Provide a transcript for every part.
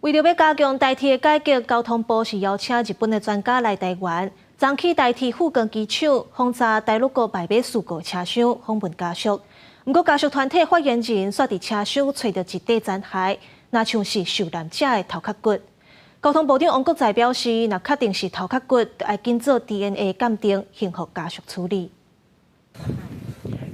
为了要加强台铁的改革，交通部是邀请日本的专家来台湾，争取台铁富冈机场轰炸大陆国外买事故车厢访问家属。不过，家属团体发言人却伫车厢找到一块残骸，那像是受难者的头壳骨。交通部长王国材表示，若确定是头壳骨，就要紧做 DNA 鉴定，幸福家属处理。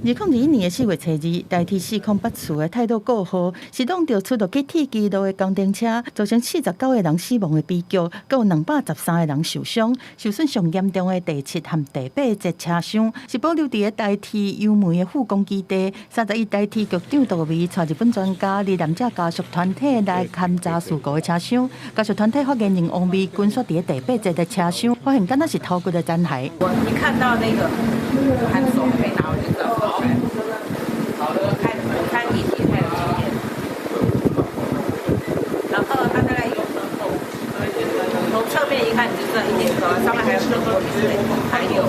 2021年4月初2，台铁408次的态度过号，是弄到出入去铁基路的工程车，造成49个人死亡的悲剧，更有213个人受伤。受损上严重的第7和第8节车厢，是保留伫台铁优美的富冈基地。31台铁局长杜维带日本专家、罹难者家属团体来勘查事故的车厢。家属团体发言人王美君说，伫第8节的车厢发现敢若是头骨的残骸。我一看到那个看手没拿，我就知道。 好了，看仪器还有经验，然后它大概有从侧面一看，你就知道一定是上面还有生活还有。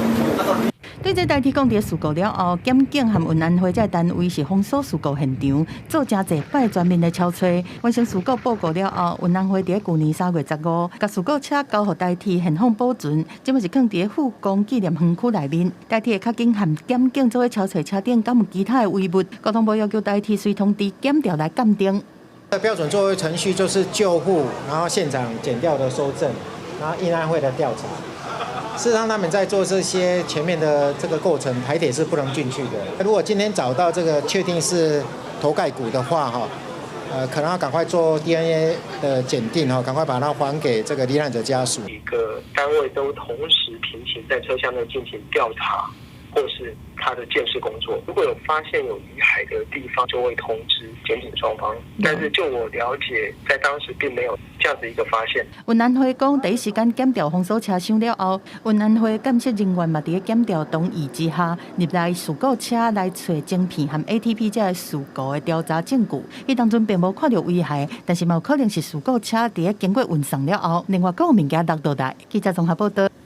对这台铁讲伫事故了后，检警和运安会这单位是封锁事故现场，做真侪摆全面的敲吹。完成事故报告了后，运安会伫去年3月15，把事故车交予台铁现况保存，即嘛是放伫富冈纪念园区内面。台铁的卡警和检警做伙敲吹车顶，敢有其他的遗物。交通部要求台铁随通知检调来鉴定。标准作业程序就是救护，然后现场检调的收证，然后运安会的调查。 事实上，他们在做这些前面的这个过程，台铁是不能进去的。如果今天找到这个确定是头盖骨的话，可能要赶快做 DNA 的检定，赶快把它还给这个罹难者家属。一个单位都同时平行在车厢内进行调查，或是他的鉴识工作。如果有发现有遗骸的地方，就会通知检警双方。但是就我了解，在当时并没有这样的一个发现。运安会讲，第一时间检调封锁车厢了后，运安会监测人员嘛，伫检调同意之下，入来事故车来找晶片和 ATP 这事故的调查证据。伊当中并无看到遗骸，但是嘛有可能是事故车伫经过运送了后，另外各有物件落倒来。记者综合报道。